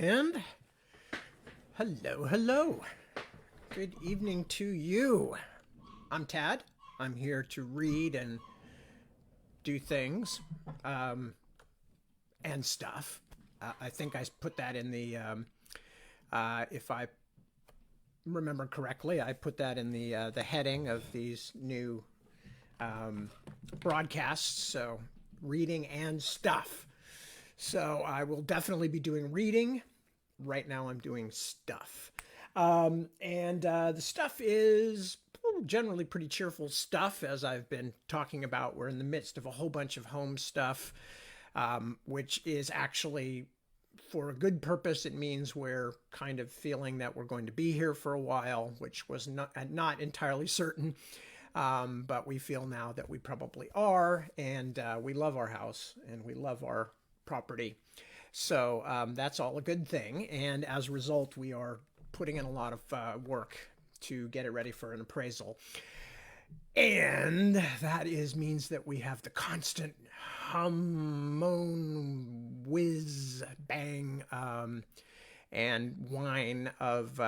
And hello, hello. Good evening to you. I'm Tad. I'm here to read and do things and stuff. I think I put that in if I remember correctly, I put that in the heading of these new broadcasts. So, reading and stuff. So, I will definitely be doing reading. Right now, I'm doing stuff. The stuff is generally pretty cheerful stuff, as I've been talking about. We're in the midst of a whole bunch of home stuff, which is actually for a good purpose. It means we're kind of feeling that we're going to be here for a while, which was not entirely certain. But we feel now that we probably are, and we love our house and we love our property. So that's all a good thing. And as a result, we are putting in a lot of work to get it ready for an appraisal. And that means that we have the constant hum, moan, whiz, bang, and whine of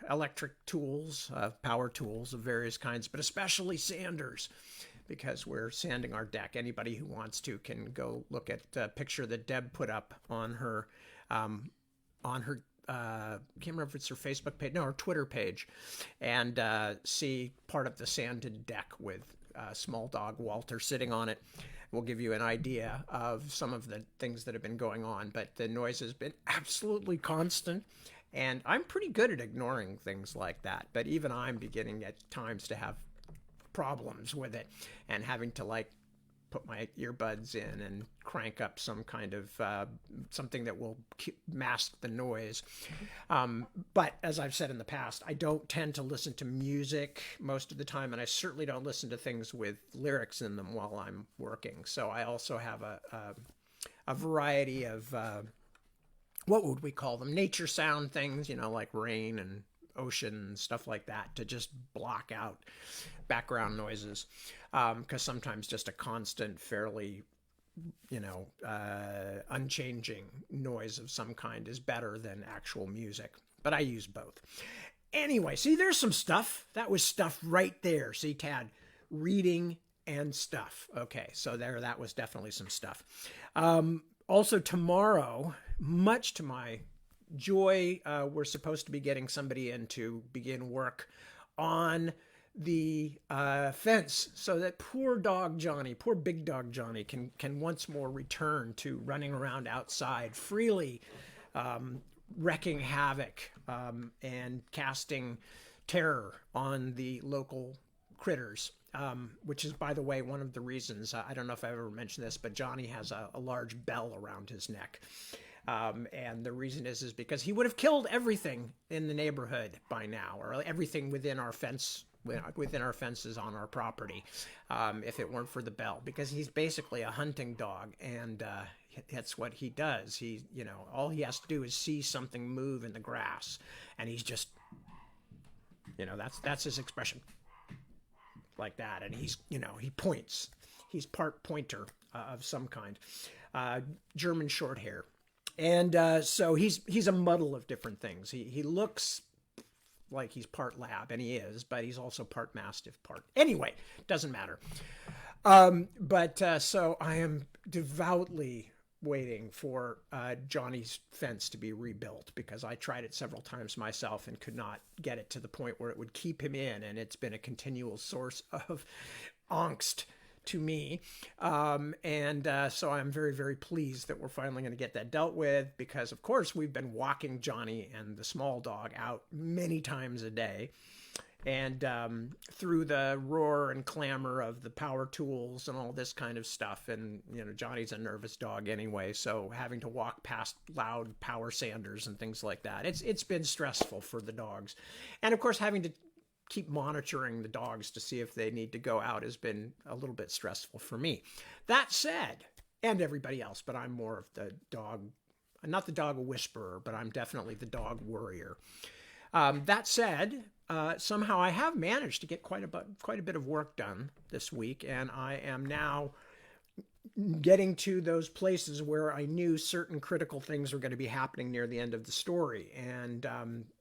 electric tools, power tools of various kinds, but especially sanders, because we're sanding our deck. Anybody who wants to can go look at the picture that Deb put up on her I can't remember if it's her Facebook page, no, her Twitter page, and see part of the sanded deck with small dog Walter sitting on it. Will give you an idea of some of the things that have been going on, but the noise has been absolutely constant. And I'm pretty good at ignoring things like that, but even I'm beginning at times to have problems with it and having to put my earbuds in and crank up some kind of something that will mask the noise. But as I've said in the past, I don't tend to listen to music most of the time, and I certainly don't listen to things with lyrics in them while I'm working. So I also have a variety of what would we call them? Nature sound things, like rain and ocean, stuff like that, to just block out background noises, because sometimes just a constant, fairly unchanging noise of some kind is better than actual music, but I use both. Anyway, see, there's some stuff. That was stuff right there. See, Tad, reading and stuff. Okay, so that was definitely some stuff. Also tomorrow, much to my joy, we're supposed to be getting somebody in to begin work on the fence, so that poor big dog Johnny can once more return to running around outside freely, wrecking havoc and casting terror on the local critters. Which is, by the way, one of the reasons, I don't know if I ever mentioned this, but Johnny has a large bell around his neck. And the reason is because he would have killed everything in the neighborhood by now, or everything within our fences on our property, if it weren't for the bell, because he's basically a hunting dog, and that's what he does. All he has to do is see something move in the grass, and he's just, that's his expression, like that, and he points. He's part pointer of some kind, German short hair. And so he's a muddle of different things. He looks like he's part lab, and he is, but he's also part mastiff, Anyway, doesn't matter. So I am devoutly waiting for Johnny's fence to be rebuilt, because I tried it several times myself and could not get it to the point where it would keep him in, and it's been a continual source of angst to me. So I'm very, very pleased that we're finally going to get that dealt with, because of course we've been walking Johnny and the small dog out many times a day, and through the roar and clamor of the power tools and all this kind of stuff. And Johnny's a nervous dog anyway, so having to walk past loud power sanders and things like that, it's been stressful for the dogs. And of course, having to keep monitoring the dogs to see if they need to go out has been a little bit stressful for me. That said, and everybody else, but I'm more of the dog, not the dog whisperer, but I'm definitely the dog worrier. That said, somehow I have managed to get quite a bit of work done this week, and I am now getting to those places where I knew certain critical things were going to be happening near the end of the story, and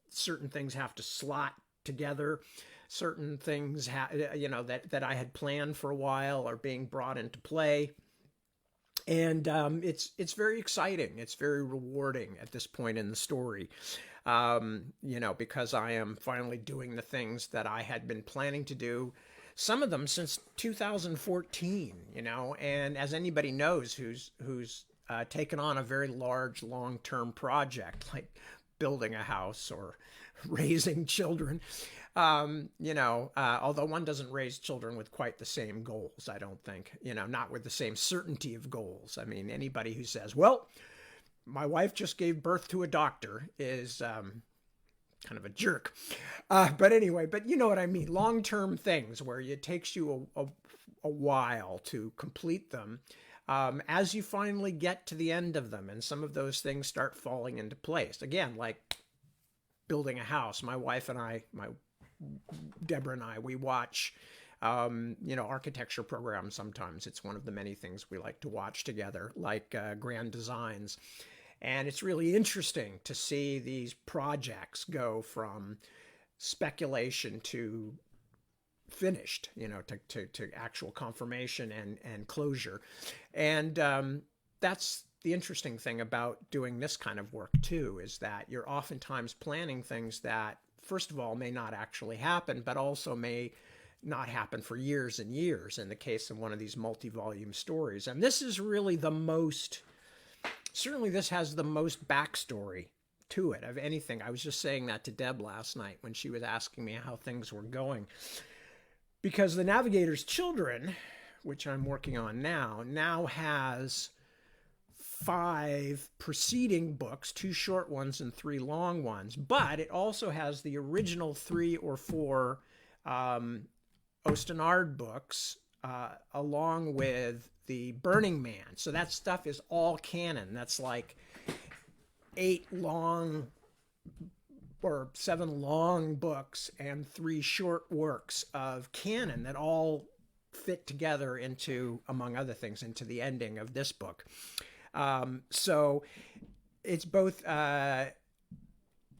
certain things have to slot together. Certain things, that I had planned for a while are being brought into play, and it's very exciting. It's very rewarding at this point in the story, because I am finally doing the things that I had been planning to do, some of them since 2014, and as anybody knows who's taken on a very large long-term project like building a house or raising children, although one doesn't raise children with quite the same goals, I don't think, not with the same certainty of goals. I mean, anybody who says, well, my wife just gave birth to a doctor is kind of a jerk. But anyway, but you know what I mean? Long-term things where it takes you a while to complete them, as you finally get to the end of them, and some of those things start falling into place. Again, like building a house. My wife and I, Deborah and I, we watch architecture programs sometimes. It's one of the many things we like to watch together, like Grand Designs. And it's really interesting to see these projects go from speculation to finished, to actual confirmation and closure. And that's the interesting thing about doing this kind of work too, is that you're oftentimes planning things that, first of all, may not actually happen, but also may not happen for years and years in the case of one of these multi-volume stories. And this is really certainly this has the most backstory to it of anything. I was just saying that to Deb last night when she was asking me how things were going. Because The Navigator's Children, which I'm working on now has 5 preceding books, 2 short ones and 3 long ones, but it also has the original 3 or 4 Ostenard books, along with the Burning Man. So that stuff is all canon. That's like 8 long or 7 long books and 3 short works of canon that all fit together into, among other things, into the ending of this book. So it's both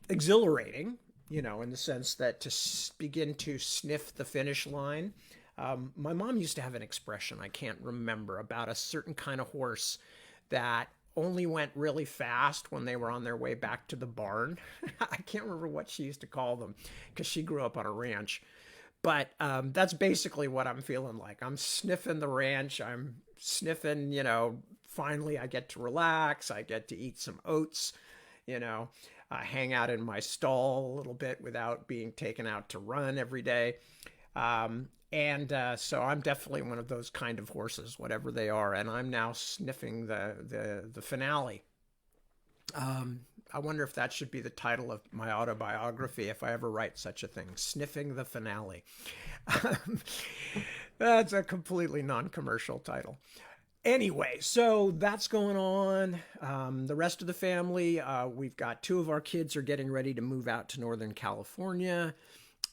exhilarating, in the sense that to begin to sniff the finish line. My mom used to have an expression, I can't remember, about a certain kind of horse that only went really fast when they were on their way back to the barn. I can't remember what she used to call them because she grew up on a ranch. But that's basically what I'm feeling like. I'm sniffing the ranch. I'm sniffing, finally I get to relax. I get to eat some oats, hang out in my stall a little bit without being taken out to run every day. So I'm definitely one of those kind of horses, whatever they are. And I'm now sniffing the finale. I wonder if that should be the title of my autobiography, if I ever write such a thing, Sniffing the Finale. That's a completely non-commercial title. Anyway, so that's going on. The rest of the family, we've got 2 of our kids are getting ready to move out to Northern California.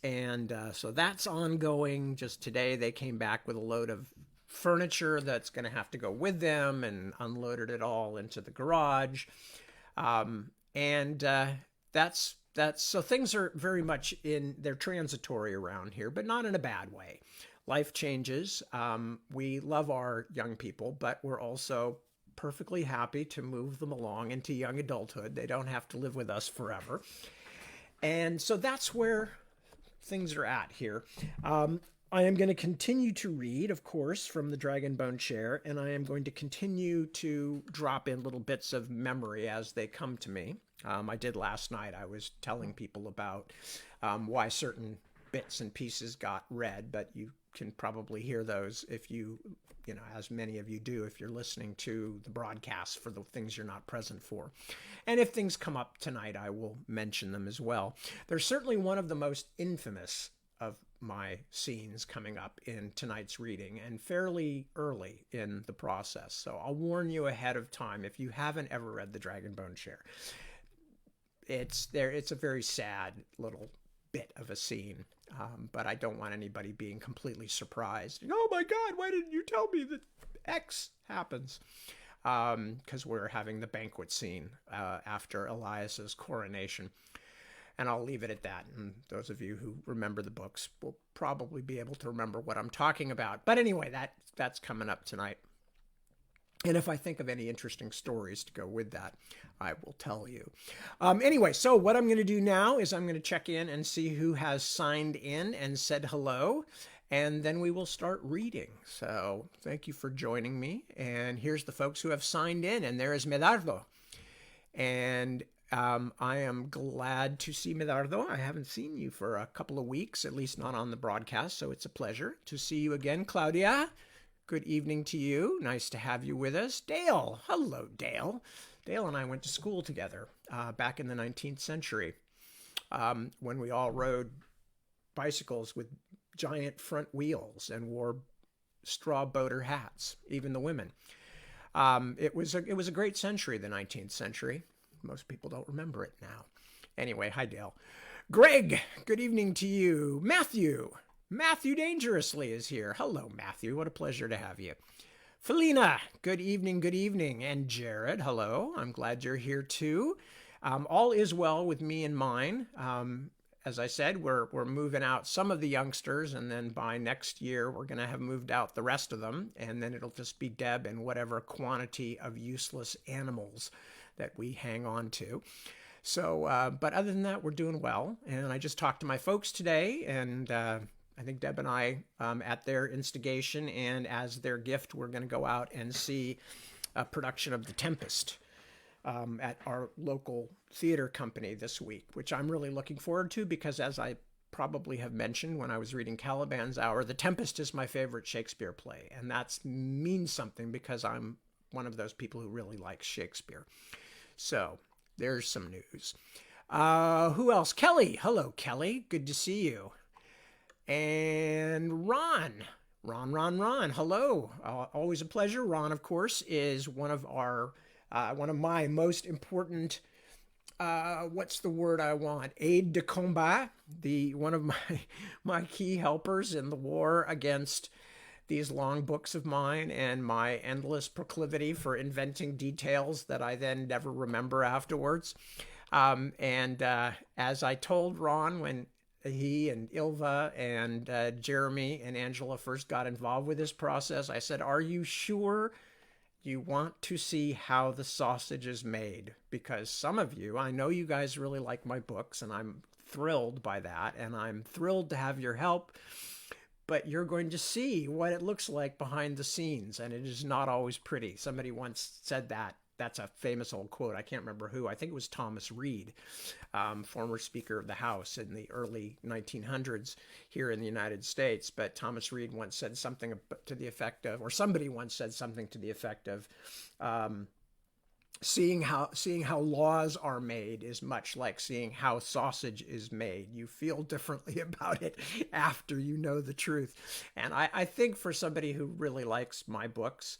And so that's ongoing. Just today, they came back with a load of furniture that's going to have to go with them and unloaded it all into the garage. That's so things are very much they're transitory around here, but not in a bad way. Life changes. We love our young people, but we're also perfectly happy to move them along into young adulthood. They don't have to live with us forever. And so that's where things are at here. I am going to continue to read, of course, from the Dragonbone chair, and I am going to continue to drop in little bits of memory as they come to me. I did last night. I was telling people about why certain bits and pieces got read, but you can probably hear those if you as many of you do, if you're listening to the broadcast for the things you're not present for. And if things come up tonight, I will mention them as well. There's certainly one of the most infamous of my scenes coming up in tonight's reading, and fairly early in the process. So I'll warn you ahead of time if you haven't ever read the Dragonbone chair. It's a very sad little bit of a scene, but I don't want anybody being completely surprised. Oh my God, why didn't you tell me that X happens. Because we're having the banquet scene after Elias's coronation. And I'll leave it at that. And those of you who remember the books will probably be able to remember what I'm talking about. But anyway, that's coming up tonight. And if I think of any interesting stories to go with that, I will tell you. Anyway, so what I'm going to do now is I'm going to check in and see who has signed in and said hello. And then we will start reading. So thank you for joining me. And here's the folks who have signed in. And there is Medardo. And I am glad to see Medardo. I haven't seen you for a couple of weeks, at least not on the broadcast. So it's a pleasure to see you again. Claudia, good evening to you. Nice to have you with us. Dale. Hello, Dale. Dale and I went to school together back in the 19th century when we all rode bicycles with giant front wheels and wore straw boater hats, even the women. It was a great century, the 19th century. Most people don't remember it now. Anyway, hi, Dale. Greg, good evening to you. Matthew Dangerously is here. Hello, Matthew. What a pleasure to have you. Felina, good evening. And Jared, hello. I'm glad you're here too. All is well with me and mine. As I said, we're moving out some of the youngsters, and then by next year, we're going to have moved out the rest of them, and then it'll just be Deb and whatever quantity of useless animals that we hang on to. So, but other than that, we're doing well. And I just talked to my folks today, and I think Deb and I, at their instigation and as their gift, we're going to go out and see a production of The Tempest at our local theater company this week, which I'm really looking forward to because, as I probably have mentioned when I was reading Caliban's Hour, The Tempest is my favorite Shakespeare play. And that means something because I'm one of those people who really likes Shakespeare. So there's some news. Who else? Kelly. Hello, Kelly. Good to see you. And Ron. Hello. Always a pleasure. Ron, of course, is one of my most important, what's the word I want? Aide de combat. One of my key helpers in the war against these long books of mine and my endless proclivity for inventing details that I then never remember afterwards. As I told Ron when he and Ilva and Jeremy and Angela first got involved with this process, I said, are you sure you want to see how the sausage is made? Because some of you, I know you guys really like my books, and I'm thrilled by that, and I'm thrilled to have your help. But you're going to see what it looks like behind the scenes, and it is not always pretty. Somebody once said that. That's a famous old quote. I can't remember who. I think it was Thomas Reed, former Speaker of the House in the early 1900s here in the United States. But Thomas Reed once said something to the effect of, or somebody once said something to the effect of, seeing how laws are made is much like seeing how sausage is made. You feel differently about it after you know the truth. And I think for somebody who really likes my books,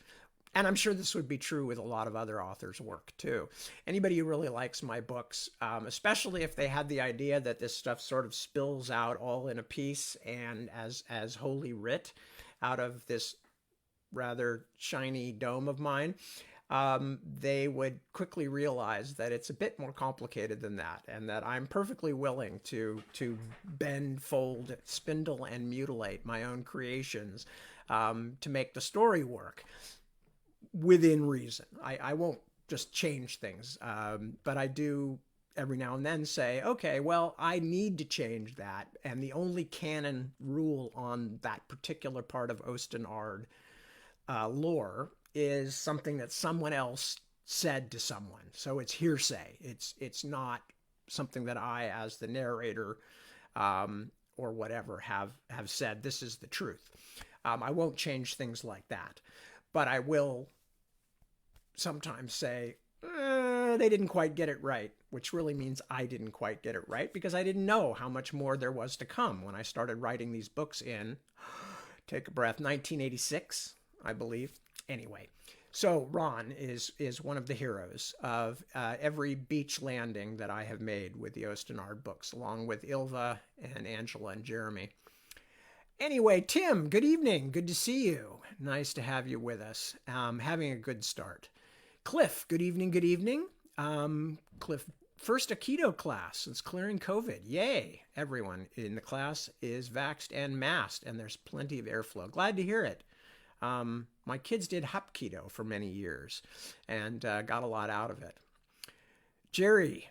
and I'm sure this would be true with a lot of other authors' work too, anybody who really likes my books, especially if they had the idea that this stuff sort of spills out all in a piece and as holy writ out of this rather shiny dome of mine, they would quickly realize that it's a bit more complicated than that, and that I'm perfectly willing to bend, fold, spindle, and mutilate my own creations to make the story work within reason. I won't just change things, but I do every now and then say, okay, well, I need to change that, and the only canon rule on that particular part of Ostenard lore is something that someone else said to someone. So it's hearsay. It's not something that I, as the narrator or whatever, have said. This is the truth. I won't change things like that. But I will sometimes say, they didn't quite get it right, which really means I didn't quite get it right because I didn't know how much more there was to come when I started writing these books in, take a breath, 1986, I believe. Anyway, so Ron is one of the heroes of every beach landing that I have made with the Ostenard books, along with Ilva and Angela and Jeremy. Anyway, Tim, good evening. Good to see you. Nice to have you with us. Having a good start. Cliff, good evening. Good evening. Cliff, first a keto class since clearing COVID. Yay. Everyone in the class is vaxxed and masked, and there's plenty of airflow. Glad to hear it. My kids did hop keto for many years and got a lot out of it. Jerry,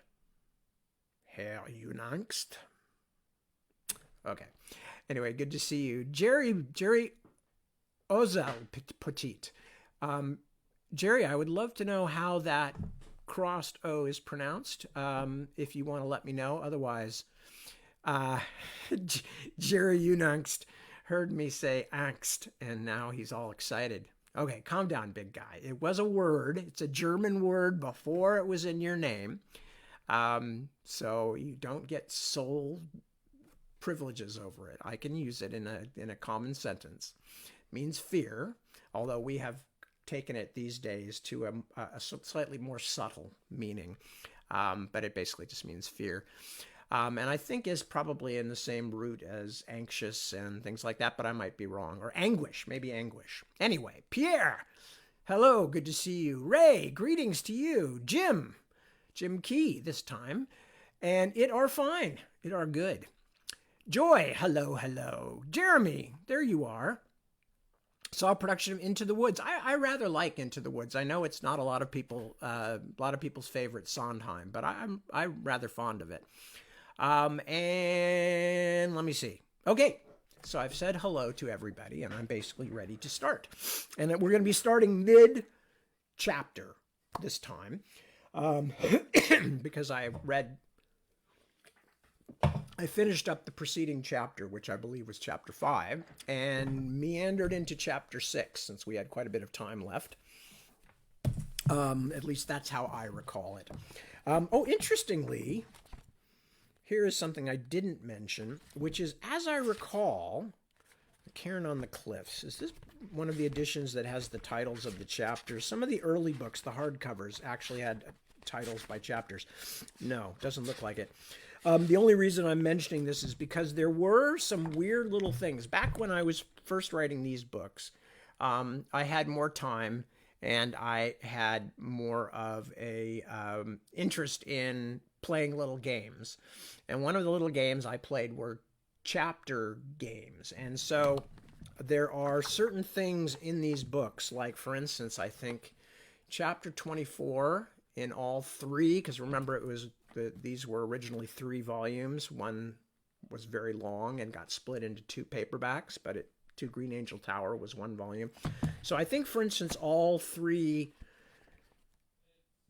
how you angst? Okay. Anyway, good to see you. Jerry Ozel Pt.8. Jerry, I would love to know how that crossed O is pronounced, if you want to let me know. Otherwise, Jerry Unangst heard me say angst, and now he's all excited. Okay, calm down, big guy. It was a word. It's a German word before it was in your name. So you don't get soul privileges over it. I can use it in a common sentence. It means fear, although we have taken it these days to a slightly more subtle meaning. But it basically just means fear. And I think is probably in the same root as anxious and things like that, but I might be wrong. Or anguish, maybe anguish. Anyway, Pierre, hello, good to see you. Ray, greetings to you. Jim Key this time. And it are fine. It are good. Joy, hello. Jeremy, there you are. Saw a production of Into the Woods. I rather like Into the Woods. I know it's not a lot of people's favorite Sondheim, but I'm rather fond of it. And let me see. Okay, so I've said hello to everybody, and I'm basically ready to start. And we're going to be starting mid-chapter this time, because I finished up the preceding chapter, which I believe was chapter 5, and meandered into chapter 6, since we had quite a bit of time left. At least that's how I recall it. Interestingly, here is something I didn't mention, which is, as I recall, Cairn on the Cliffs. Is this one of the editions that has the titles of the chapters? Some of the early books, the hardcovers, actually had titles by chapters. No, doesn't look like it. The only reason I'm mentioning this is because there were some weird little things. Back when I was first writing these books, I had more time and I had more of a interest in playing little games. And one of the little games I played were chapter games. And so there are certain things in these books, like, for instance, I think chapter 24 in all three, because remember these were originally 3 volumes. One was very long and got split into 2 paperbacks, but To Green Angel Tower was 1 volume. So I think, for instance, all 3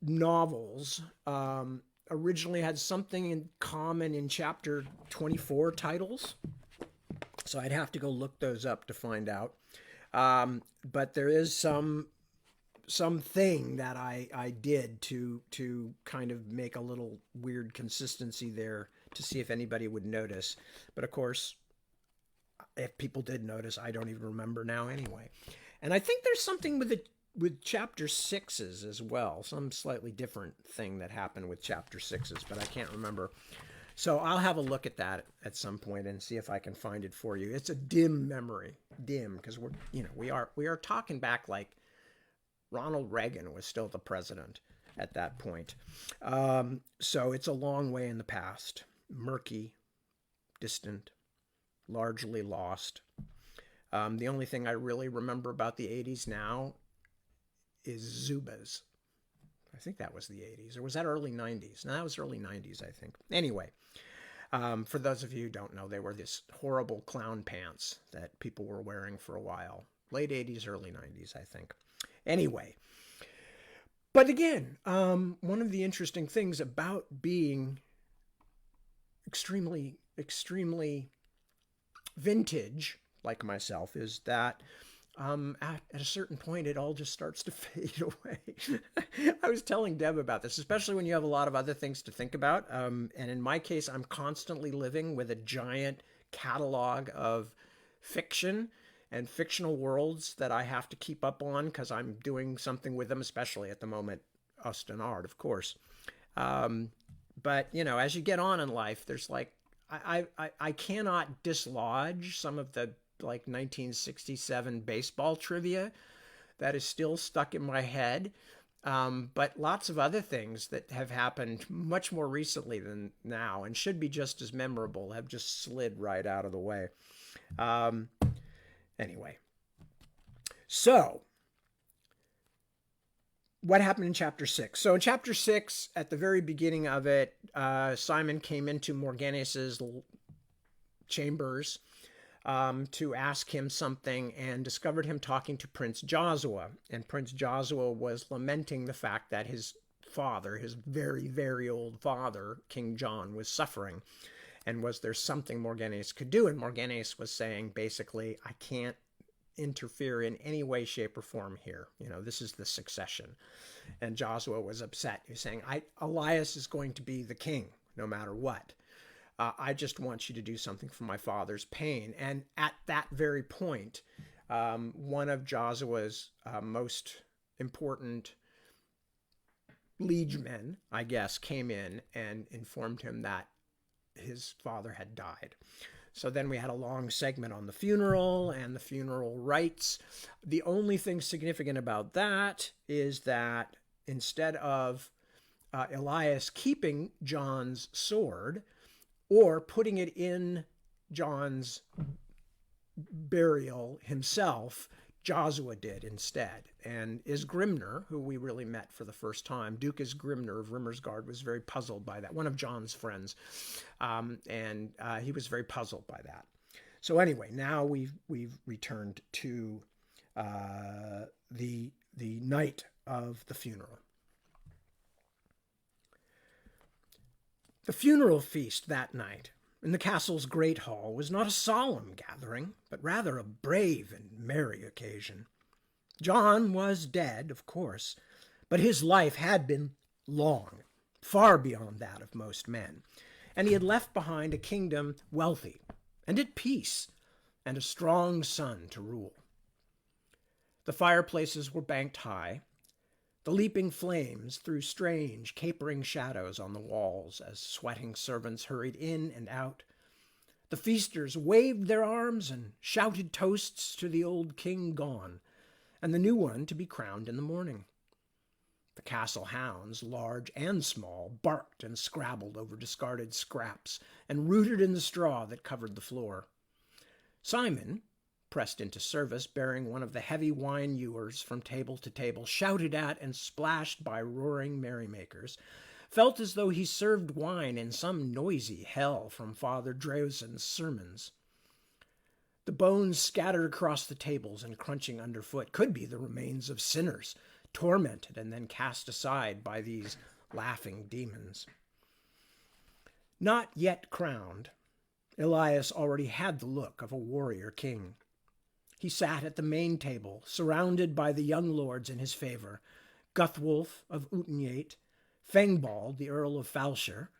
novels originally had something in common in chapter 24 titles. So I'd have to go look those up to find out. But there is something that I did to kind of make a little weird consistency there to see if anybody would notice. But of course, if people did notice, I don't even remember now anyway. And I think there's something with chapter 6s as well, some slightly different thing that happened with chapter 6s, but I can't remember. So I'll have a look at that at some point and see if I can find it for you. It's a dim memory, because we are talking back like Ronald Reagan was still the president at that point. So it's a long way in the past. Murky, distant, largely lost. The only thing I really remember about the 80s now is Zubas. I think that was the 80s. Or was that early 90s? No, that was early 90s, I think. Anyway, for those of you who don't know, they were this horrible clown pants that people were wearing for a while. Late 80s, early 90s, I think. Anyway, but again, one of the interesting things about being extremely vintage, like myself, is that at a certain point, it all just starts to fade away. I was telling Deb about this, especially when you have a lot of other things to think about. And in my case, I'm constantly living with a giant catalog of fiction and fictional worlds that I have to keep up on because I'm doing something with them, especially at the moment, Austin Art, of course. But, as you get on in life, there's like, I cannot dislodge some of the like 1967 baseball trivia that is still stuck in my head. But lots of other things that have happened much more recently than now and should be just as memorable have just slid right out of the way. Anyway, so what happened in chapter 6? So in chapter 6, at the very beginning of it, Simon came into Morgana's chambers to ask him something and discovered him talking to Prince Josua. And Prince Josua was lamenting the fact that his father, his very, very old father, King John, was suffering. And was there something Morgana's could do? And Morgana's was saying, basically, I can't interfere in any way, shape, or form here. You know, this is the succession. And Josua was upset. He was saying, Elias is going to be the king, no matter what. I just want you to do something for my father's pain. And at that very point, one of Josua's most important liegemen, I guess, came in and informed him that his father had died. So then we had a long segment on the funeral and the funeral rites. The only thing significant about that is that instead of Elias keeping John's sword or putting it in John's burial himself, Josua did instead. And Isgrimner, who we really met for the first time, Duke Isgrimner of Rimmersgard, was very puzzled by that. One of John's friends, and he was very puzzled by that. So anyway, now we've returned to the night of the funeral. The funeral feast that night in the castle's great hall was not a solemn gathering, but rather a brave and merry occasion. John was dead, of course, but his life had been long, far beyond that of most men, and he had left behind a kingdom wealthy and at peace, and a strong son to rule. The fireplaces were banked high. The leaping flames threw strange, capering shadows on the walls as sweating servants hurried in and out. The feasters waved their arms and shouted toasts to the old king gone, and the new one to be crowned in the morning. The castle hounds, large and small, barked and scrabbled over discarded scraps and rooted in the straw that covered the floor. Simon, pressed into service bearing one of the heavy wine ewers from table to table, shouted at and splashed by roaring merrymakers, felt as though he served wine in some noisy hell from Father Drausen's sermons. The bones scattered across the tables and crunching underfoot could be the remains of sinners, tormented and then cast aside by these laughing demons. Not yet crowned, Elias already had the look of a warrior king. He sat at the main table, surrounded by the young lords in his favor, Guthwulf of Pt.8, Fengbald, the Earl of Falshire,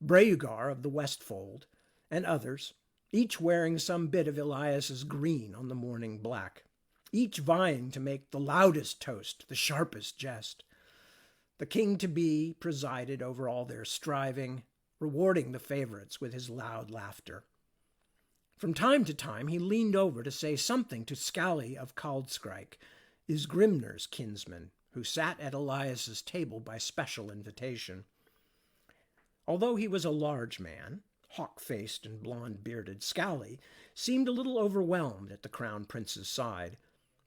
Breugar of the Westfold, and others, each wearing some bit of Elias's green on the morning black, each vying to make the loudest toast, the sharpest jest. The king-to-be presided over all their striving, rewarding the favorites with his loud laughter. From time to time he leaned over to say something to Scally of Kaldskreik, Isgrimner's kinsman, who sat at Elias's table by special invitation. Although he was a large man, hawk-faced and blonde-bearded, Scally seemed a little overwhelmed at the crown prince's side,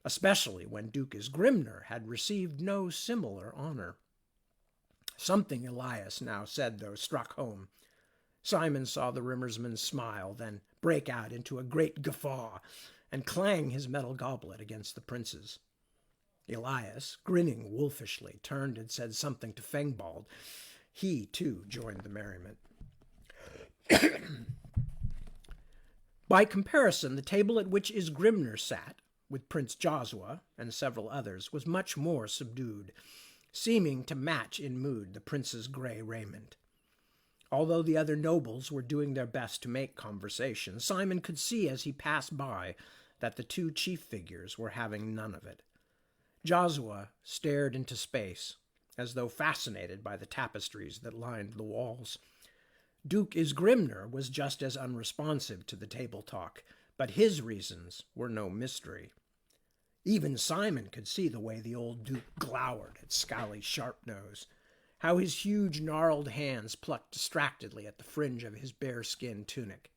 especially when Duke Isgrimner had received no similar honor. Something Elias now said, though, struck home. Simon saw the Rimmersman smile, then break out into a great guffaw and clang his metal goblet against the prince's. Elias, grinning wolfishly, turned and said something to Fengbald. He, too, joined the merriment. By comparison, the table at which Isgrimner sat, with Prince Josua and several others, was much more subdued, seeming to match in mood the prince's grey raiment. Although the other nobles were doing their best to make conversation, Simon could see as he passed by that the two chief figures were having none of it. Josua stared into space, as though fascinated by the tapestries that lined the walls. Duke Isgrimner was just as unresponsive to the table talk, But his reasons were no mystery. Even Simon could see the way the old Duke glowered at Scally Sharpnose, how his huge gnarled hands plucked distractedly at the fringe of his bearskin tunic.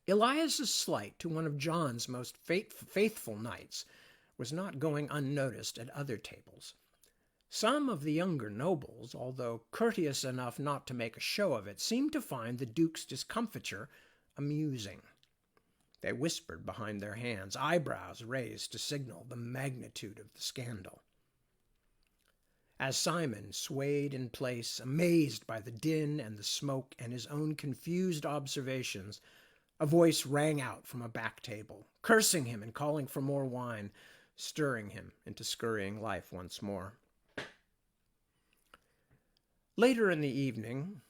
Elias's slight to one of John's most faithful knights was not going unnoticed at other tables. Some of the younger nobles, although courteous enough not to make a show of it, seemed to find the Duke's discomfiture amusing. They whispered behind their hands, eyebrows raised to signal the magnitude of the scandal. As Simon swayed in place, amazed by the din and the smoke and his own confused observations, a voice rang out from a back table, cursing him and calling for more wine, stirring him into scurrying life once more. Later in the evening,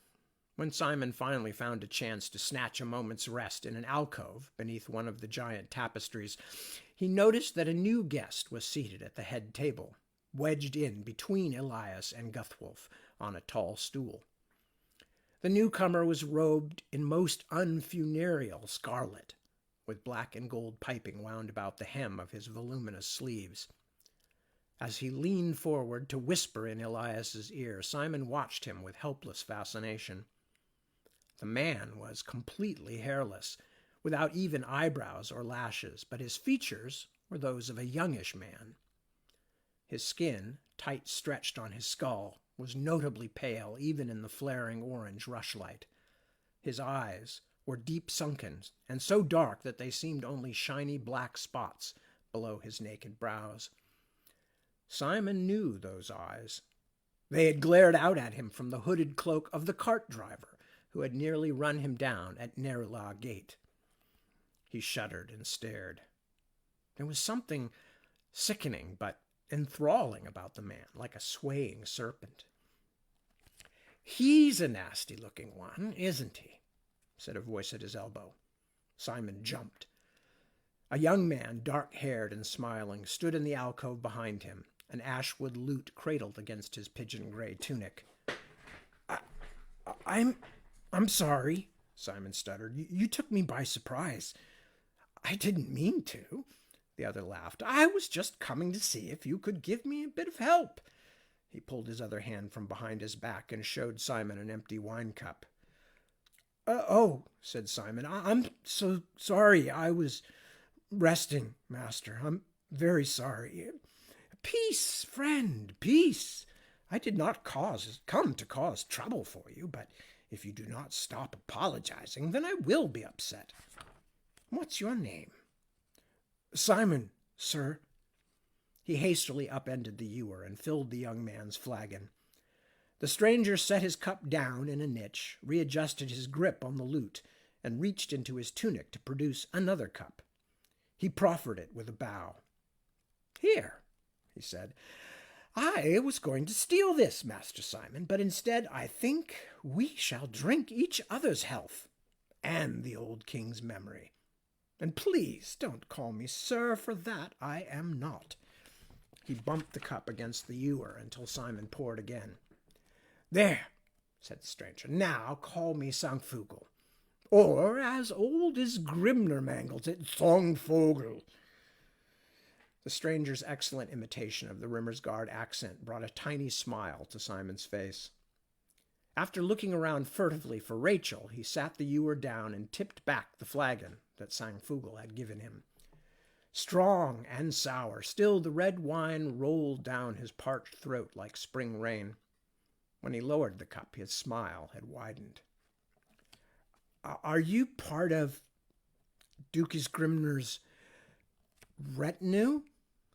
when Simon finally found a chance to snatch a moment's rest in an alcove beneath one of the giant tapestries, he noticed that a new guest was seated at the head table, wedged in between Elias and Guthwolf on a tall stool. The newcomer was robed in most unfunereal scarlet, with black and gold piping wound about the hem of his voluminous sleeves. As he leaned forward to whisper in Elias's ear, Simon watched him with helpless fascination. The man was completely hairless, without even eyebrows or lashes, but his features were those of a youngish man. His skin, tight stretched on his skull, was notably pale even in the flaring orange rushlight. His eyes were deep sunken and so dark that they seemed only shiny black spots below his naked brows. Simon knew those eyes. They had glared out at him from the hooded cloak of the cart driver who had nearly run him down at Nerla Gate. He shuddered and stared. There was something sickening but enthralling about the man, like a swaying serpent. "He's a nasty-looking one, isn't he?" said a voice at his elbow. Simon jumped. A young man, dark-haired and smiling, stood in the alcove behind him, an ashwood lute cradled against his pigeon-gray tunic. I'm sorry," Simon stuttered. You took me by surprise. "I didn't mean to," the other laughed. "I was just coming to see if you could give me a bit of help." He pulled his other hand from behind his back and showed Simon an empty wine cup. Oh," said Simon, "I'm so sorry. I was resting, master. I'm very sorry." "Peace, friend, peace. I did not come to cause trouble for you, but if you do not stop apologizing, then I will be upset. What's your name?" "Simon, sir." He hastily upended the ewer and filled the young man's flagon. The stranger set his cup down in a niche, readjusted his grip on the lute, and reached into his tunic to produce another cup. He proffered it with a bow. "Here," he said. "I was going to steal this, Master Simon, but instead I think we shall drink each other's health and the old king's memory. And please don't call me sir, for that I am not." He bumped the cup against the ewer until Simon poured again. "There," said the stranger. "Now call me Sangfugel, or, as old as Grimner mangles it, Thongfogel." The stranger's excellent imitation of the Rimmersgard accent brought a tiny smile to Simon's face. After looking around furtively for Rachel, he sat the ewer down and tipped back the flagon that Sangfugel had given him. Strong and sour, still the red wine rolled down his parched throat like spring rain. When he lowered the cup, his smile had widened. "Are you part of Dukas Grimner's retinue?"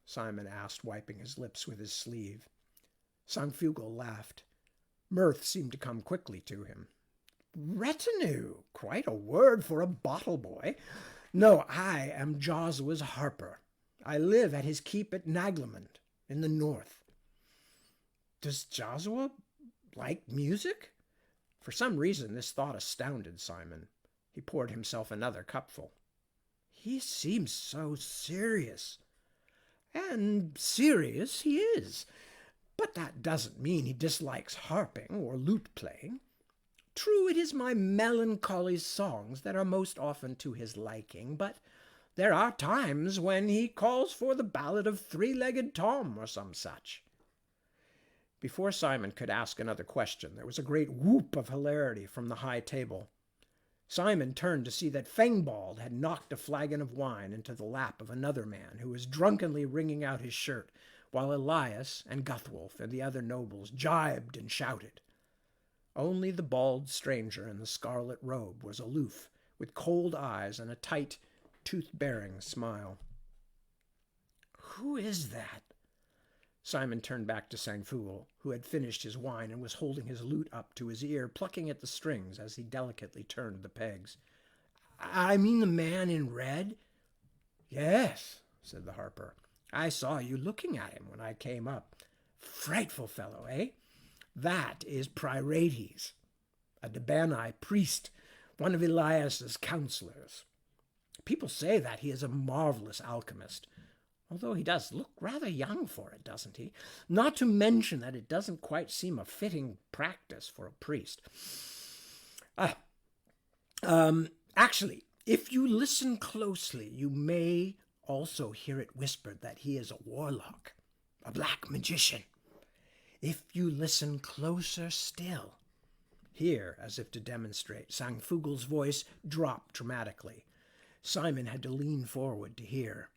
Simon asked, wiping his lips with his sleeve. Sangfugel laughed. Mirth seemed to come quickly to him. "Retinue? Quite a word for a bottle boy. No, I am Joshua's harper. I live at his keep at Naglemund, in the north." "Does Joshua like music?" For some reason, this thought astounded Simon. He poured himself another cupful. "He seems so serious." "And serious he is. But that doesn't mean he dislikes harping or lute playing. True, it is my melancholy songs that are most often to his liking, but there are times when he calls for the ballad of Three-Legged Tom or some such." Before Simon could ask another question, there was a great whoop of hilarity from the high table. Simon turned to see that Fangbald had knocked a flagon of wine into the lap of another man who was drunkenly wringing out his shirt, while Elias and Guthwolf and the other nobles jibed and shouted. Only the bald stranger in the scarlet robe was aloof, with cold eyes and a tight, tooth-bearing smile. "Who is that?" Simon turned back to Sangfugel, who had finished his wine and was holding his lute up to his ear, plucking at the strings as he delicately turned the pegs. "I mean the man in red?" "Yes," said the harper. "I saw you looking at him when I came up. Frightful fellow, eh? That is Pt.8, a Debani priest, one of Elias's counselors. People say that he is a marvelous alchemist, although he does look rather young for it, doesn't he? Not to mention that it doesn't quite seem a fitting practice for a priest. Actually, if you listen closely, you may also hear it whispered that he is a warlock, a black magician. If you listen closer still." Here, as if to demonstrate, Sangfugel's voice dropped dramatically. Simon had to lean forward to hear.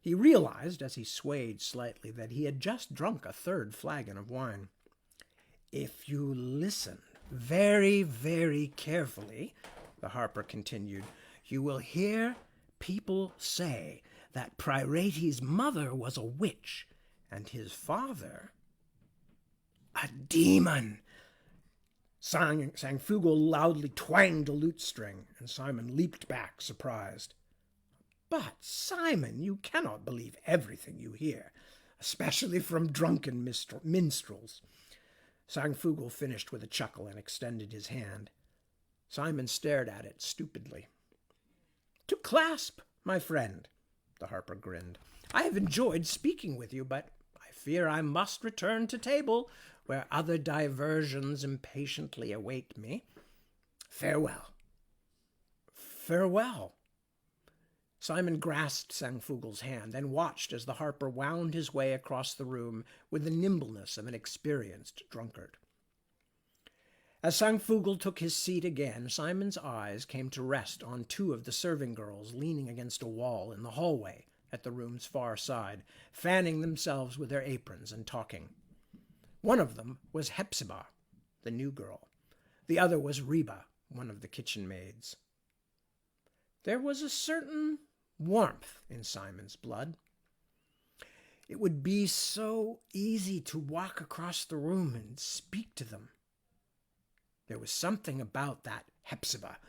He realized, as he swayed slightly, that he had just drunk a third flagon of wine. "If you listen very, very carefully," the harper continued, "you will hear people say that Pt.8's mother was a witch, and his father a demon." Sangfugel loudly twanged a lute string, and Simon leaped back, surprised. "But, Simon, you cannot believe everything you hear, especially from drunken minstrels." Sangfugel finished with a chuckle and extended his hand. Simon stared at it stupidly. "To clasp, my friend," the harper grinned. "I have enjoyed speaking with you, but I fear I must return to table, where other diversions impatiently await me. Farewell." "Farewell." Simon grasped Sangfugel's hand, then watched as the harper wound his way across the room with the nimbleness of an experienced drunkard. As Sangfugel took his seat again, Simon's eyes came to rest on two of the serving girls leaning against a wall in the hallway at the room's far side, fanning themselves with their aprons and talking. One of them was Hepzibah, the new girl. The other was Reba, one of the kitchen maids. There was a certain warmth in Simon's blood. It would be so easy to walk across the room and speak to them. There was something about that Hepzibah,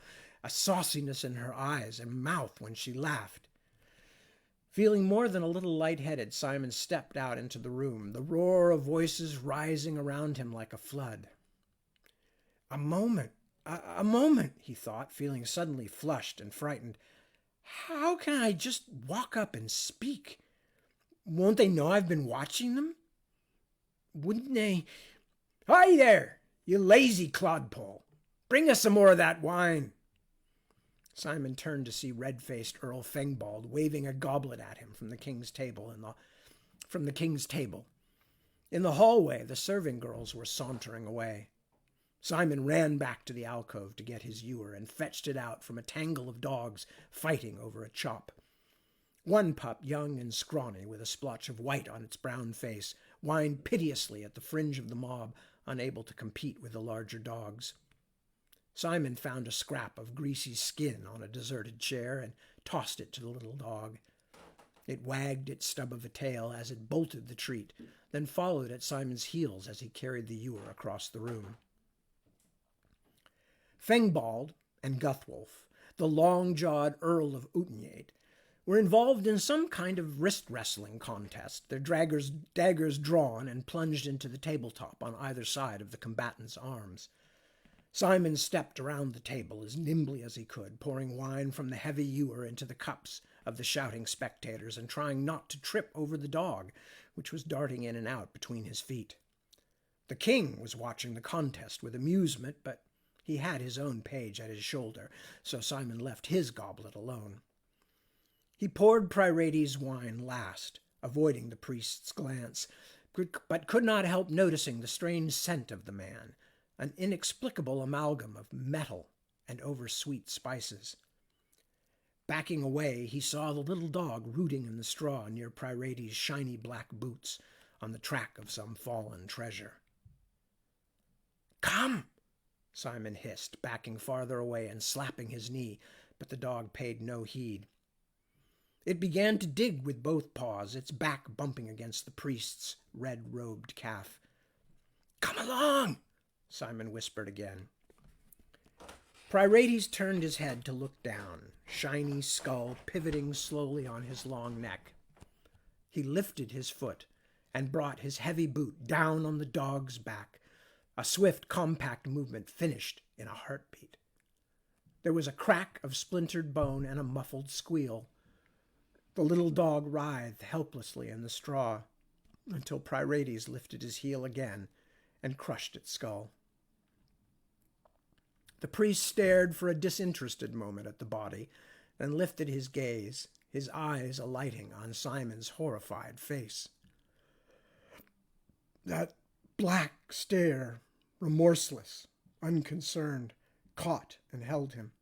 a sauciness in her eyes and mouth when she laughed. Feeling more than a little lightheaded, Simon stepped out into the room, the roar of voices rising around him like a flood. A moment, he thought, feeling suddenly flushed and frightened. How can I just walk up and speak? Won't they know I've been watching them? Wouldn't they? Hi there, you lazy clodpole. Bring us some more of that wine. Simon turned to see red-faced Earl Fangbald waving a goblet at him from the king's table. In the hallway, the serving girls were sauntering away. Simon ran back to the alcove to get his ewer and fetched it out from a tangle of dogs fighting over a chop. One pup, young and scrawny, with a splotch of white on its brown face, whined piteously at the fringe of the mob, unable to compete with the larger dogs. Simon found a scrap of greasy skin on a deserted chair and tossed it to the little dog. It wagged its stub of a tail as it bolted the treat, then followed at Simon's heels as he carried the ewer across the room. Fangbald and Guthwolf, the long-jawed Earl of Pt.8, were involved in some kind of wrist-wrestling contest, their daggers drawn and plunged into the tabletop on either side of the combatants' arms. Simon stepped around the table as nimbly as he could, pouring wine from the heavy ewer into the cups of the shouting spectators and trying not to trip over the dog, which was darting in and out between his feet. The king was watching the contest with amusement, but He had his own page at his shoulder, so Simon left his goblet alone. He poured Pryrates' wine last, avoiding the priest's glance, but could not help noticing the strange scent of the man, an inexplicable amalgam of metal and oversweet spices. Backing away, he saw the little dog rooting in the straw near Pryrates' shiny black boots, on the track of some fallen treasure. "Come!" Simon hissed, backing farther away and slapping his knee, but the dog paid no heed. It began to dig with both paws, its back bumping against the priest's red-robed calf. "Come along!" Simon whispered again. Pryrates turned his head to look down, shiny skull pivoting slowly on his long neck. He lifted his foot and brought his heavy boot down on the dog's back. A swift, compact movement finished in a heartbeat. There was a crack of splintered bone and a muffled squeal. The little dog writhed helplessly in the straw until Pryrates lifted his heel again and crushed its skull. The priest stared for a disinterested moment at the body, then lifted his gaze, his eyes alighting on Simon's horrified face. That black stare, remorseless, unconcerned, caught and held him.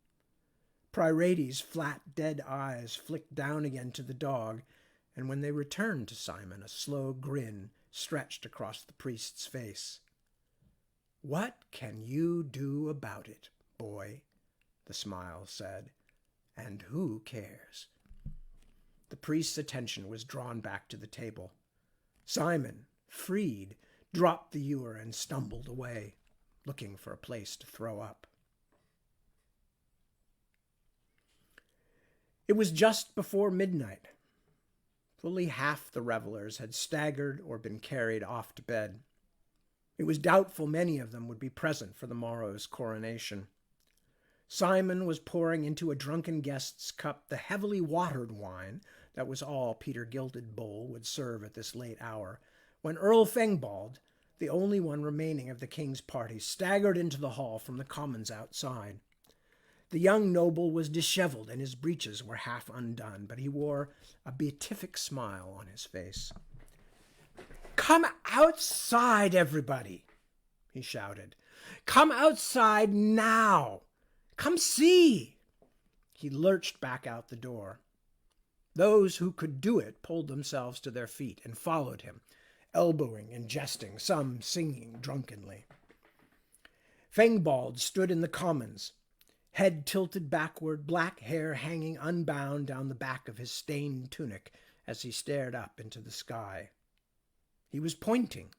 Pryrates' flat, dead eyes flicked down again to the dog, and when they returned to Simon, a slow grin stretched across the priest's face. "What can you do about it, boy?" the smile said. "And who cares?" The priest's attention was drawn back to the table. Simon, freed, dropped the ewer and stumbled away, looking for a place to throw up. It was just before midnight. Fully half the revelers had staggered or been carried off to bed. It was doubtful many of them would be present for the morrow's coronation. Simon was pouring into a drunken guest's cup the heavily watered wine that was all Peter Gilded Bowl would serve at this late hour, when Earl Fengbald, the only one remaining of the king's party, staggered into the hall from the commons outside. The young noble was disheveled and his breeches were half undone, but he wore a beatific smile on his face. "Come outside, everybody!" he shouted. "Come outside now! Come see!" He lurched back out the door. Those who could do it pulled themselves to their feet and followed him, elbowing and jesting, some singing drunkenly. Fengbald stood in the commons, head tilted backward, black hair hanging unbound down the back of his stained tunic as he stared up into the sky. He was pointing.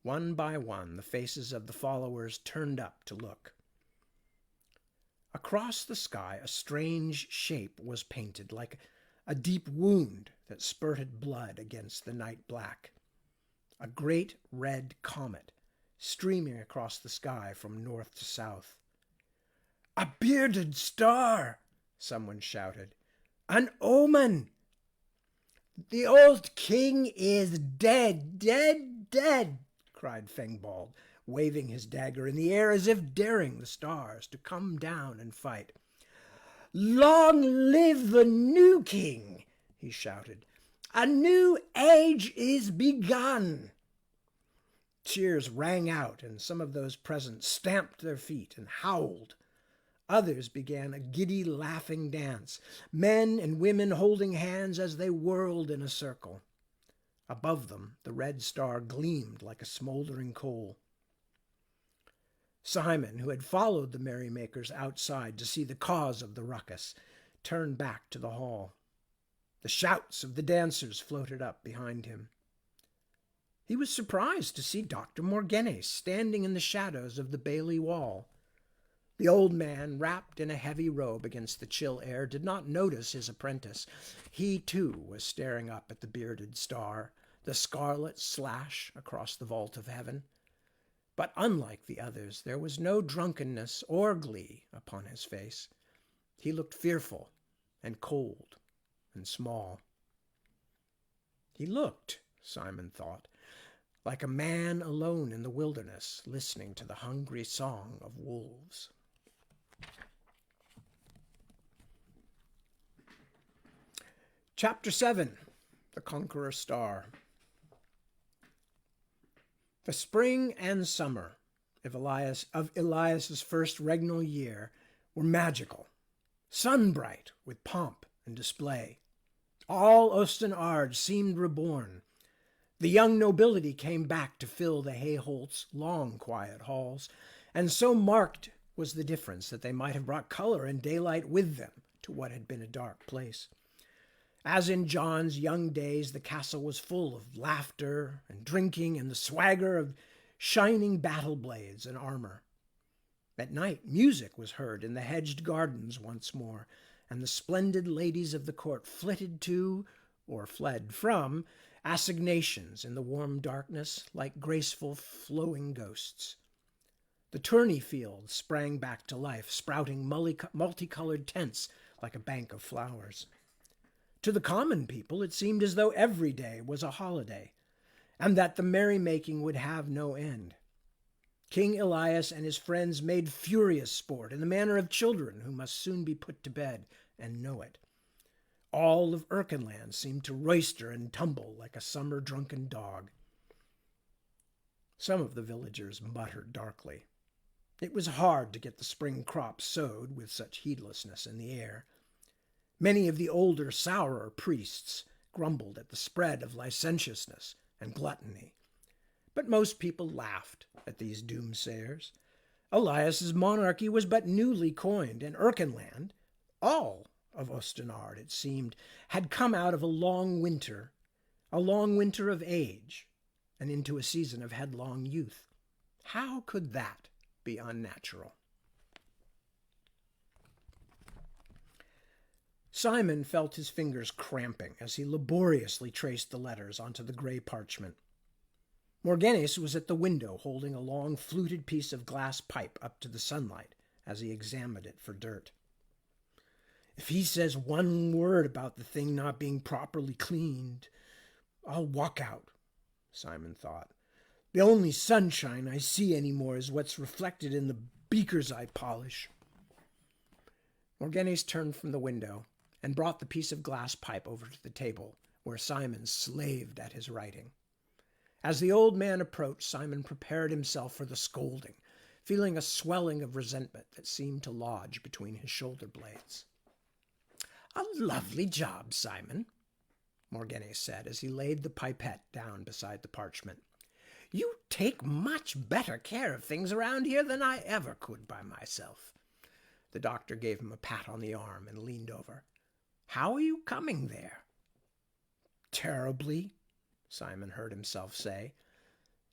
One by one, the faces of the followers turned up to look. Across the sky, a strange shape was painted, like a deep wound that spurted blood against the night black. A great red comet streaming across the sky from north to south. "A bearded star!" someone shouted. "An omen!" "The old king is dead, dead, dead!" cried Fengbald, waving his dagger in the air as if daring the stars to come down and fight. "Long live the new king!" he shouted. "A new age is begun!" Cheers rang out, and some of those present stamped their feet and howled. Others began a giddy, laughing dance, men and women holding hands as they whirled in a circle. Above them, the red star gleamed like a smoldering coal. Simon, who had followed the merrymakers outside to see the cause of the ruckus, turned back to the hall. The shouts of the dancers floated up behind him. He was surprised to see Dr. Morgane standing in the shadows of the bailey wall. The old man, wrapped in a heavy robe against the chill air, did not notice his apprentice. He, too, was staring up at the bearded star, the scarlet slash across the vault of heaven. But unlike the others, there was no drunkenness or glee upon his face. He looked fearful and cold and small. He looked, Simon thought, like a man alone in the wilderness listening to the hungry song of wolves. Chapter 7, The Conqueror Star. The spring and summer of Elias's first regnal year were magical, sun-bright with pomp and display. All Osten-Ard seemed reborn. The young nobility came back to fill the Hayholt's long, quiet halls, and so marked was the difference that they might have brought color and daylight with them to what had been a dark place. As in John's young days, the castle was full of laughter and drinking and the swagger of shining battle blades and armor. At night, music was heard in the hedged gardens once more, and the splendid ladies of the court flitted to, or fled from, assignations in the warm darkness like graceful flowing ghosts. The tourney fields sprang back to life, sprouting multicolored tents like a bank of flowers. To the common people it seemed as though every day was a holiday, and that the merrymaking would have no end. King Elias and his friends made furious sport in the manner of children who must soon be put to bed and know it. All of Erkenland seemed to roister and tumble like a summer drunken dog. Some of the villagers muttered darkly. It was hard to get the spring crops sowed with such heedlessness in the air. Many of the older, sourer priests grumbled at the spread of licentiousness and gluttony. But most people laughed at these doomsayers. Elias's monarchy was but newly coined, and Erkenland, all of Osten-Ard, it seemed, had come out of a long winter of age, and into a season of headlong youth. How could that be unnatural? Simon felt his fingers cramping as he laboriously traced the letters onto the gray parchment. Morgenes was at the window holding a long fluted piece of glass pipe up to the sunlight as he examined it for dirt. If he says one word about the thing not being properly cleaned, I'll walk out, Simon thought. The only sunshine I see anymore is what's reflected in the beakers I polish. Morgenes turned from the window and brought the piece of glass pipe over to the table where Simon slaved at his writing. As the old man approached, Simon prepared himself for the scolding, feeling a swelling of resentment that seemed to lodge between his shoulder blades. "A lovely job, Simon," Morgenes said as he laid the pipette down beside the parchment. "You take much better care of things around here than I ever could by myself." The doctor gave him a pat on the arm and leaned over. "How are you coming there?" "Terribly," Simon heard himself say.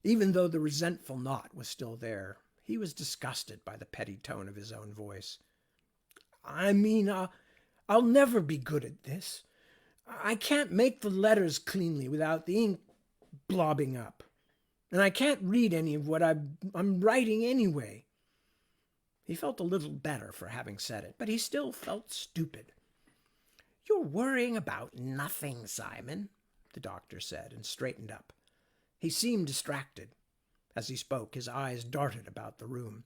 Even though the resentful knot was still there, he was disgusted by the petty tone of his own voice. "I mean, I'll never be good at this. I can't make the letters cleanly without the ink blobbing up. And I can't read any of what I'm writing anyway." He felt a little better for having said it, but he still felt stupid. "You're worrying about nothing, Simon," the doctor said, and straightened up. He seemed distracted. As he spoke, his eyes darted about the room.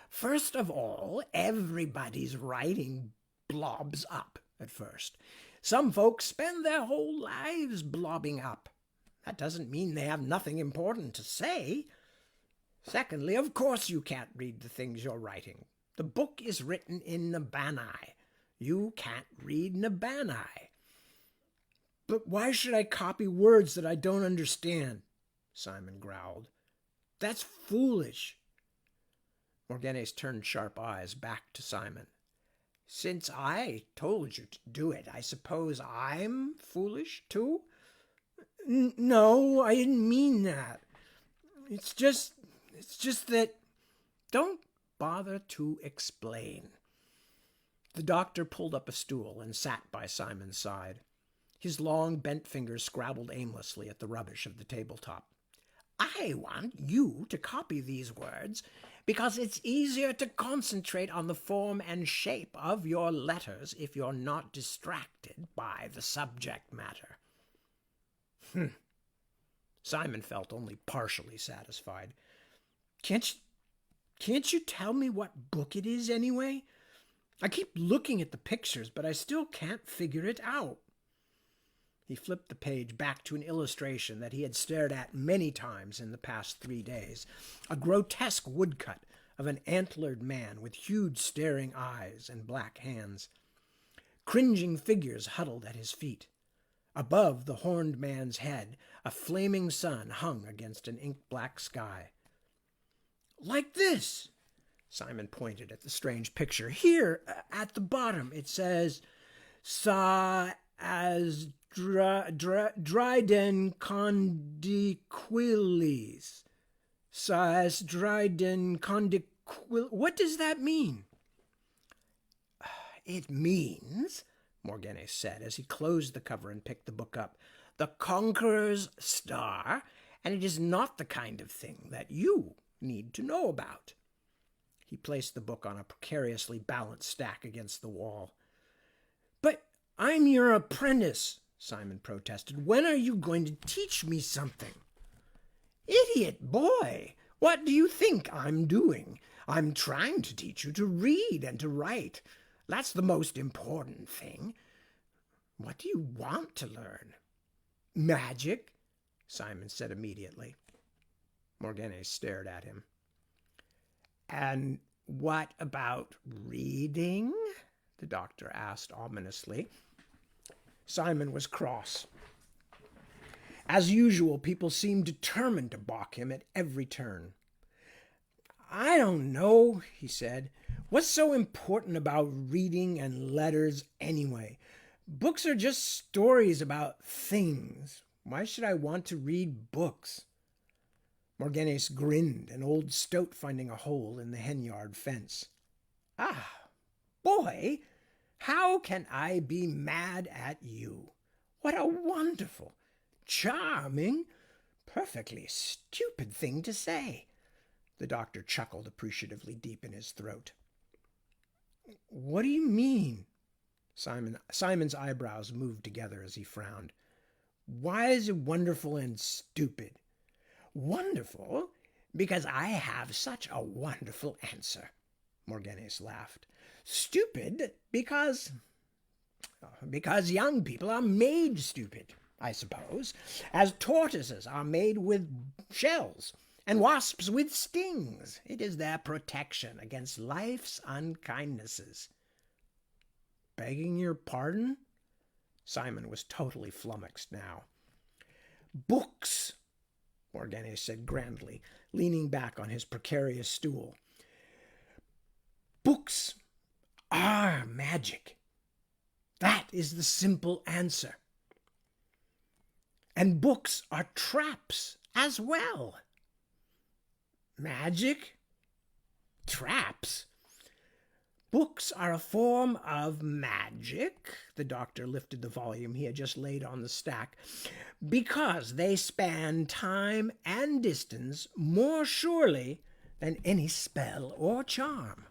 "First of all, everybody's writing blobs up at first. Some folks spend their whole lives blobbing up. That doesn't mean they have nothing important to say. Secondly, of course you can't read the things you're writing. The book is written in Nabani. You can't read Nabani." "But why should I copy words that I don't understand?" Simon growled. "That's foolish." Morgenes turned sharp eyes back to Simon. "Since I told you to do it, I suppose I'm foolish too?" No, I didn't mean that. It's just that..." "Don't bother to explain." The doctor pulled up a stool and sat by Simon's side. His long, bent fingers scrabbled aimlessly at the rubbish of the tabletop. "I want you to copy these words because it's easier to concentrate on the form and shape of your letters if you're not distracted by the subject matter." Simon felt only partially satisfied. Can't you tell me what book it is anyway? I keep looking at the pictures, but I still can't figure it out. He flipped the page back to an illustration that he had stared at many times in the past 3 days, a grotesque woodcut of an antlered man with huge staring eyes and black hands. Cringing figures huddled at his feet. Above the horned man's head, a flaming sun hung against an ink-black sky. Like this, Simon pointed at the strange picture. Here, at the bottom, it says, Sa as Dryden condiquilis. Sa as Dryden condiquilis. What does that mean? It means, Morgane said as he closed the cover and picked the book up, the Conqueror's Star, and it is not the kind of thing that you need to know about. He placed the book on a precariously balanced stack against the wall. But I'm your apprentice, Simon protested. When are you going to teach me something? Idiot boy! What do you think I'm doing? I'm trying to teach you to read and to write. That's the most important thing. What do you want to learn? Magic, Simon said immediately. Morgane stared at him. And what about reading? The doctor asked ominously. Simon was cross. As usual, people seemed determined to balk him at every turn. I don't know, he said. What's so important about reading and letters anyway? Books are just stories about things. Why should I want to read books? Morganes grinned, an old stoat finding a hole in the henyard fence. Ah, boy, how can I be mad at you? What a wonderful, charming, perfectly stupid thing to say. The doctor chuckled appreciatively deep in his throat. What do you mean? Simon's eyebrows moved together as he frowned. Why is it wonderful and stupid? Wonderful, because I have such a wonderful answer, Morganes laughed. Stupid, because young people are made stupid, I suppose, as tortoises are made with shells, and wasps with stings. It is their protection against life's unkindnesses. Begging your pardon? Simon was totally flummoxed now. Books, Morgane said grandly, leaning back on his precarious stool. Books are magic. That is the simple answer. And books are traps as well. Magic? Traps? Books are a form of magic, the doctor lifted the volume he had just laid on the stack, because they span time and distance more surely than any spell or charm.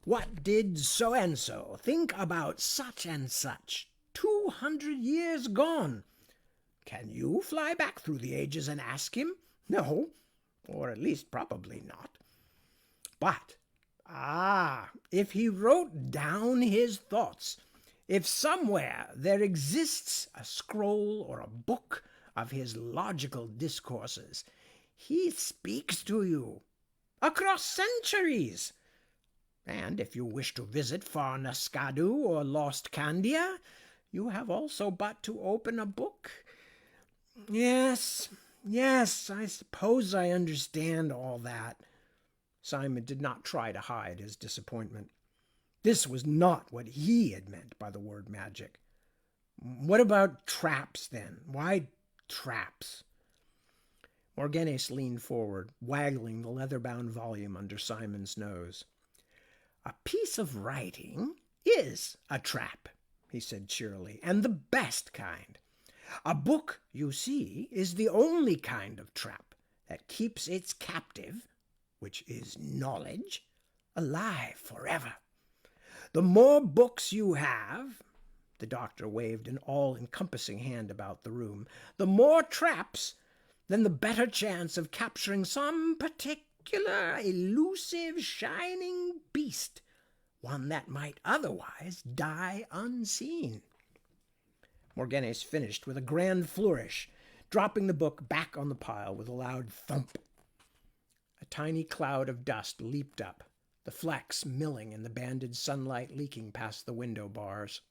What did so-and-so think about such and such 200 years gone? Can you fly back through the ages and ask him? No, or at least probably not. But if he wrote down his thoughts, if somewhere there exists a scroll or a book of his logical discourses, he speaks to you across centuries. And if you wish to visit far Naskadu or lost Candia, you have also but to open a book. Yes, I suppose I understand all that. Simon did not try to hide his disappointment. This was not what he had meant by the word magic. What about traps, then? Why traps? Morganes leaned forward, waggling the leather-bound volume under Simon's nose. A piece of writing is a trap, he said cheerily, and the best kind. A book, you see, is the only kind of trap that keeps its captive, which is knowledge, alive forever. The more books you have, the doctor waved an all-encompassing hand about the room, the more traps then the better chance of capturing some particular elusive shining beast, one that might otherwise die unseen. Morganes finished with a grand flourish, dropping the book back on the pile with a loud thump. A tiny cloud of dust leaped up, the flecks milling in the banded sunlight leaking past the window bars.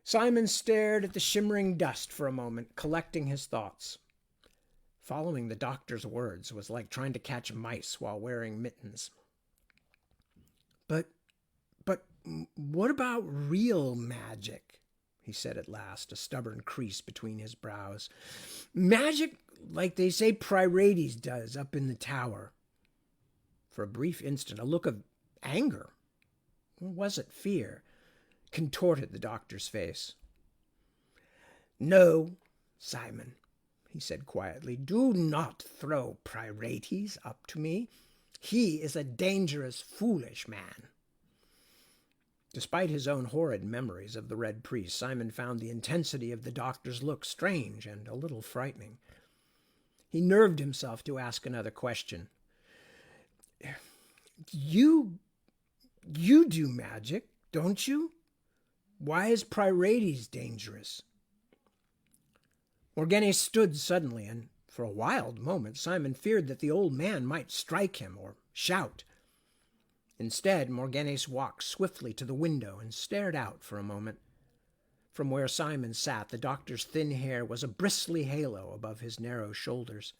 Simon stared at the shimmering dust for a moment, collecting his thoughts. Following the doctor's words was like trying to catch mice while wearing mittens. But what about real magic? He said at last, a stubborn crease between his brows. Magic like they say Pt.8 does up in the tower. For a brief instant, a look of anger, or was it fear, contorted the doctor's face. No, Simon, he said quietly, do not throw Pt.8 up to me. He is a dangerous, foolish man. Despite his own horrid memories of the Red Priest, Simon found the intensity of the doctor's look strange and a little frightening. He nerved himself to ask another question. You do magic, don't you? Why is Pt.8 dangerous? Morganes stood suddenly, and for a wild moment Simon feared that the old man might strike him or shout. Instead, Morganes walked swiftly to the window and stared out for a moment. From where Simon sat, the doctor's thin hair was a bristly halo above his narrow shoulders.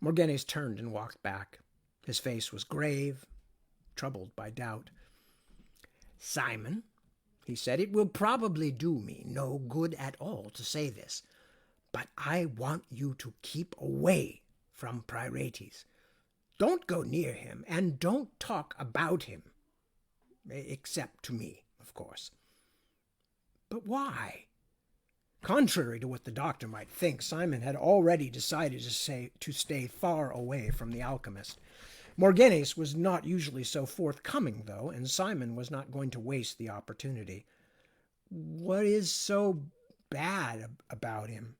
Morganes turned and walked back. His face was grave, troubled by doubt. Simon, he said, it will probably do me no good at all to say this, but I want you to keep away from Pt.8. Don't go near him, and don't talk about him. Except to me, of course. But why? Contrary to what the doctor might think, Simon had already decided to stay far away from the alchemist. Morganes was not usually so forthcoming, though, and Simon was not going to waste the opportunity. What is so bad about him?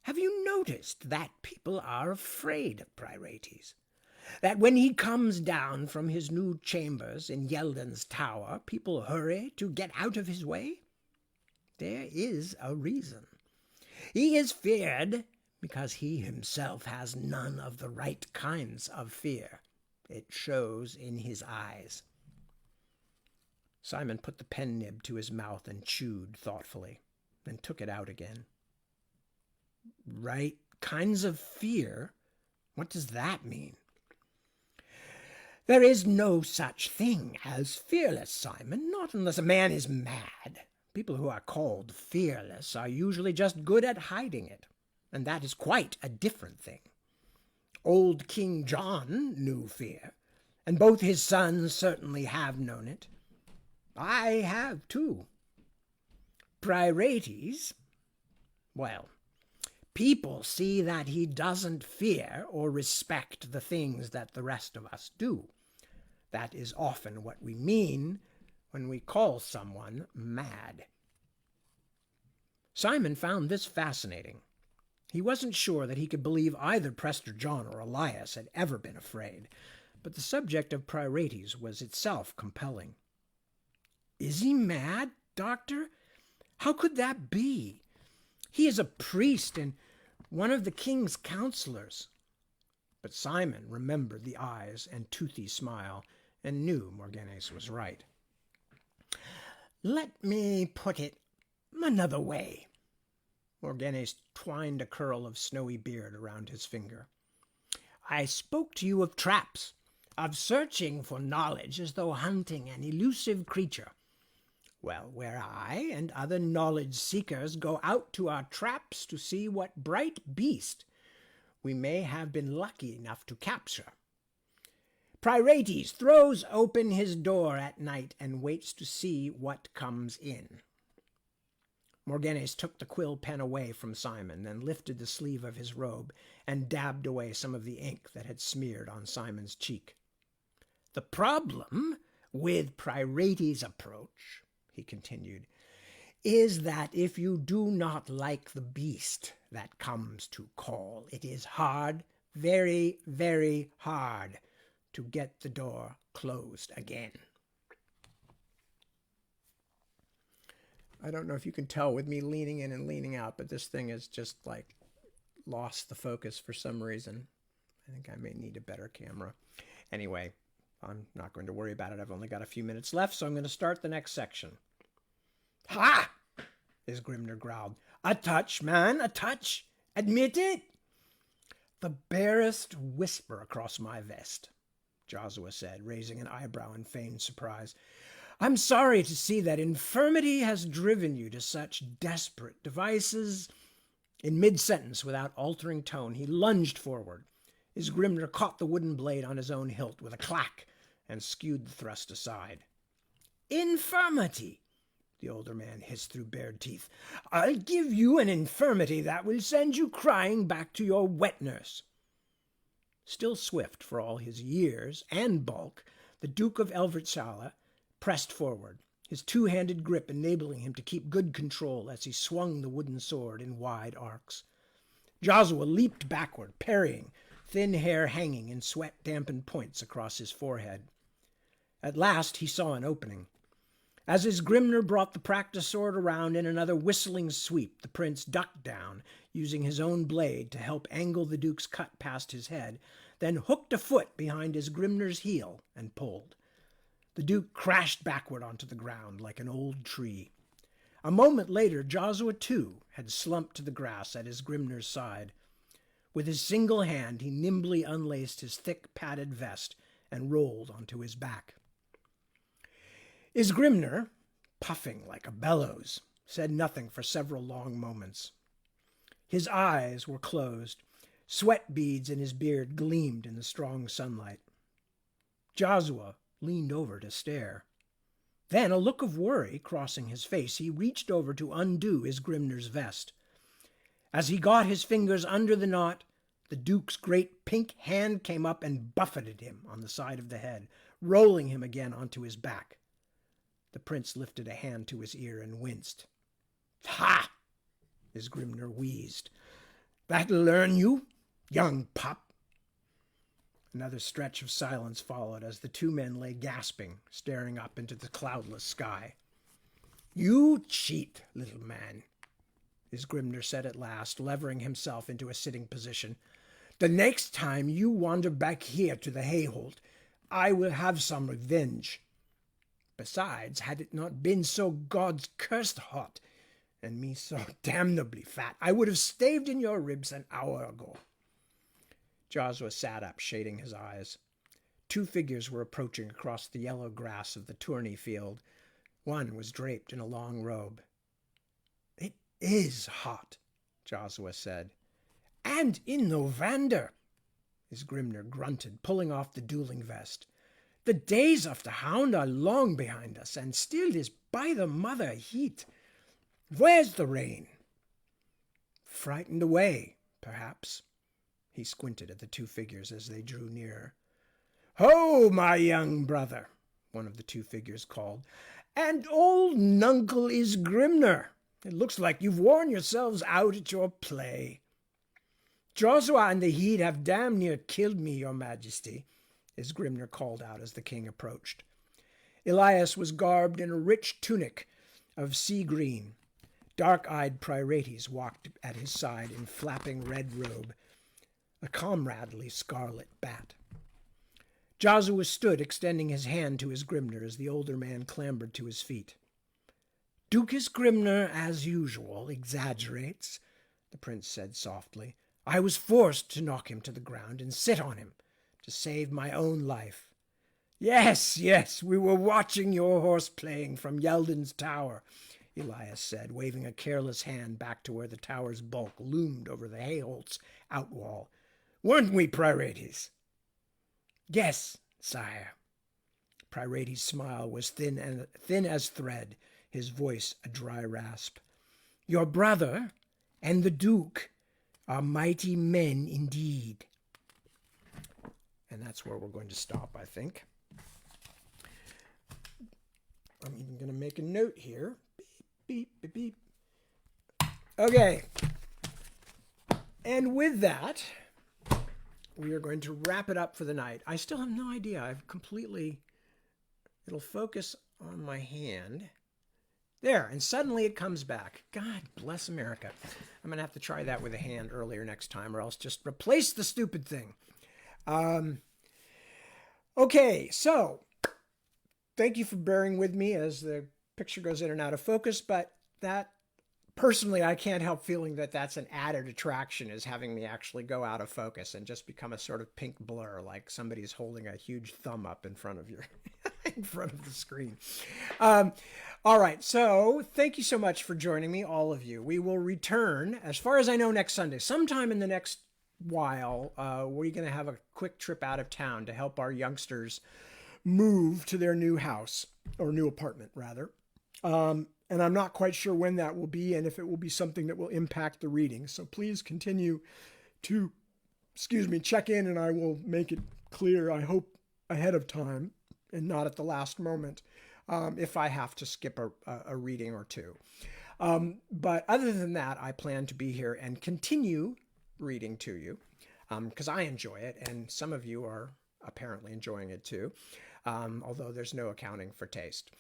Have you noticed that people are afraid of Pt.8? That when he comes down from his new chambers in Yelden's tower, people hurry to get out of his way? There is a reason. He is feared because he himself has none of the right kinds of fear. It shows in his eyes. Simon put the pen nib to his mouth and chewed thoughtfully, then took it out again. Right kinds of fear? What does that mean? There is no such thing as fearless, Simon, not unless a man is mad. People who are called fearless are usually just good at hiding it, and that is quite a different thing. Old King John knew fear, and both his sons certainly have known it. I have, too. Pt.8, well, people see that he doesn't fear or respect the things that the rest of us do. That is often what we mean when we call someone mad. Simon found this fascinating. He wasn't sure that he could believe either Prester John or Elias had ever been afraid, but the subject of Pt.8 was itself compelling. Is he mad, Doctor? How could that be? He is a priest and one of the king's counselors. But Simon remembered the eyes and toothy smile and knew Morganes was right. Let me put it another way. Morganes twined a curl of snowy beard around his finger. I spoke to you of traps, of searching for knowledge as though hunting an elusive creature. Well, where I and other knowledge-seekers go out to our traps to see what bright beast we may have been lucky enough to capture. Pt.8 throws open his door at night and waits to see what comes in. Morganes took the quill pen away from Simon, then lifted the sleeve of his robe and dabbed away some of the ink that had smeared on Simon's cheek. The problem with Pt.8's approach, he continued, is that if you do not like the beast that comes to call, it is hard, very, very hard, to get the door closed again. I don't know if you can tell with me leaning in and leaning out, but this thing has just like lost the focus for some reason. I think I may need a better camera. Anyway, I'm not going to worry about it. I've only got a few minutes left, so I'm going to start the next section. Ha! His Grimner growled. A touch, man, a touch. Admit it. The barest whisper across my vest, Joshua said, raising an eyebrow in feigned surprise. I'm sorry to see that infirmity has driven you to such desperate devices. In mid-sentence, without altering tone, he lunged forward. His Grimner caught the wooden blade on his own hilt with a clack and skewed the thrust aside. Infirmity, the older man hissed through bared teeth. I'll give you an infirmity that will send you crying back to your wet nurse. Still swift for all his years and bulk, the Duke of Elvertsala pressed forward, his two-handed grip enabling him to keep good control as he swung the wooden sword in wide arcs. Joshua leaped backward, parrying, thin hair hanging in sweat-dampened points across his forehead. At last he saw an opening. As his Grimner brought the practice sword around in another whistling sweep, the prince ducked down, using his own blade to help angle the Duke's cut past his head, then hooked a foot behind his Grimner's heel and pulled. The Duke crashed backward onto the ground like an old tree. A moment later, Joshua, too, had slumped to the grass at his Grimner's side. With his single hand, he nimbly unlaced his thick, padded vest and rolled onto his back. His Grimner, puffing like a bellows, said nothing for several long moments. His eyes were closed. Sweat beads in his beard gleamed in the strong sunlight. Joshua leaned over to stare. Then, a look of worry crossing his face, he reached over to undo his Grimner's vest. As he got his fingers under the knot, the Duke's great pink hand came up and buffeted him on the side of the head, rolling him again onto his back. The prince lifted a hand to his ear and winced. Ha! His Grimner wheezed. That'll learn you, young pup. Another stretch of silence followed as the two men lay gasping, staring up into the cloudless sky. You cheat, little man, his Grimner said at last, levering himself into a sitting position. The next time you wander back here to the hayholt, I will have some revenge. Besides, had it not been so God's cursed hot, and me so damnably fat, I would have staved in your ribs an hour ago. Joshua sat up, shading his eyes. Two figures were approaching across the yellow grass of the tourney field. One was draped in a long robe. It is hot, Joshua said. And in November, his Grimner grunted, pulling off the dueling vest. The days of the hound are long behind us, and still is by the mother heat. Where's the rain? Frightened away, perhaps. He squinted at the two figures as they drew nearer. Ho, my young brother, one of the two figures called. And old Nuncle is Grimner. It looks like you've worn yourselves out at your play. Joshua and the heat have damn near killed me, your majesty, his Grimner called out as the king approached. Elias was garbed in a rich tunic of sea green. Dark-eyed Pt.8 walked at his side in flapping red robe, a comradely scarlet bat. Joshua stood, extending his hand to his Grimner as the older man clambered to his feet. Duke's Grimner, as usual, exaggerates, the prince said softly. I was forced to knock him to the ground and sit on him to save my own life. Yes, we were watching your horse playing from Yeldon's tower, Elias said, waving a careless hand back to where the tower's bulk loomed over the hayholt's outwall. Weren't we, Pt.8? Yes, sire. Pt.8's smile was thin as thread, his voice a dry rasp. Your brother and the Duke are mighty men indeed. And that's where we're going to stop, I think. I'm even going to make a note here. beep, beep, beep. Okay. And with that, we are going to wrap it up for the night. I still have no idea. It'll focus on my hand. There, and suddenly it comes back. God bless America. I'm going to have to try that with a hand earlier next time, or else just replace the stupid thing. Okay, so thank you for bearing with me as the picture goes in and out of focus, but that, personally, I can't help feeling that that's an added attraction, is having me actually go out of focus and just become a sort of pink blur, like somebody's holding a huge thumb up in front of in front of the screen. All right, so thank you so much for joining me, all of you. We will return, as far as I know, next Sunday. Sometime in the next while, we're going to have a quick trip out of town to help our youngsters move to their new house, or new apartment, rather. And I'm not quite sure when that will be and if it will be something that will impact the reading. So please continue to, check in, and I will make it clear, I hope, ahead of time and not at the last moment, if I have to skip a reading or two. But other than that, I plan to be here and continue reading to you, because I enjoy it, and some of you are apparently enjoying it too, although there's no accounting for taste.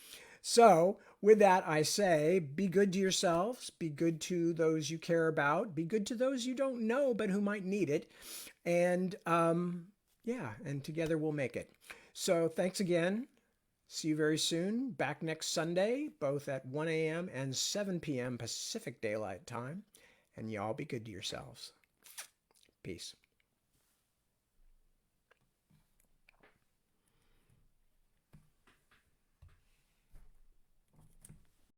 So with that, I say, be good to yourselves, be good to those you care about, be good to those you don't know but who might need it, and and together we'll make it. So thanks again. See you very soon. Back next Sunday, both at 1 a.m. and 7 p.m. Pacific Daylight Time. And y'all be good to yourselves. Peace.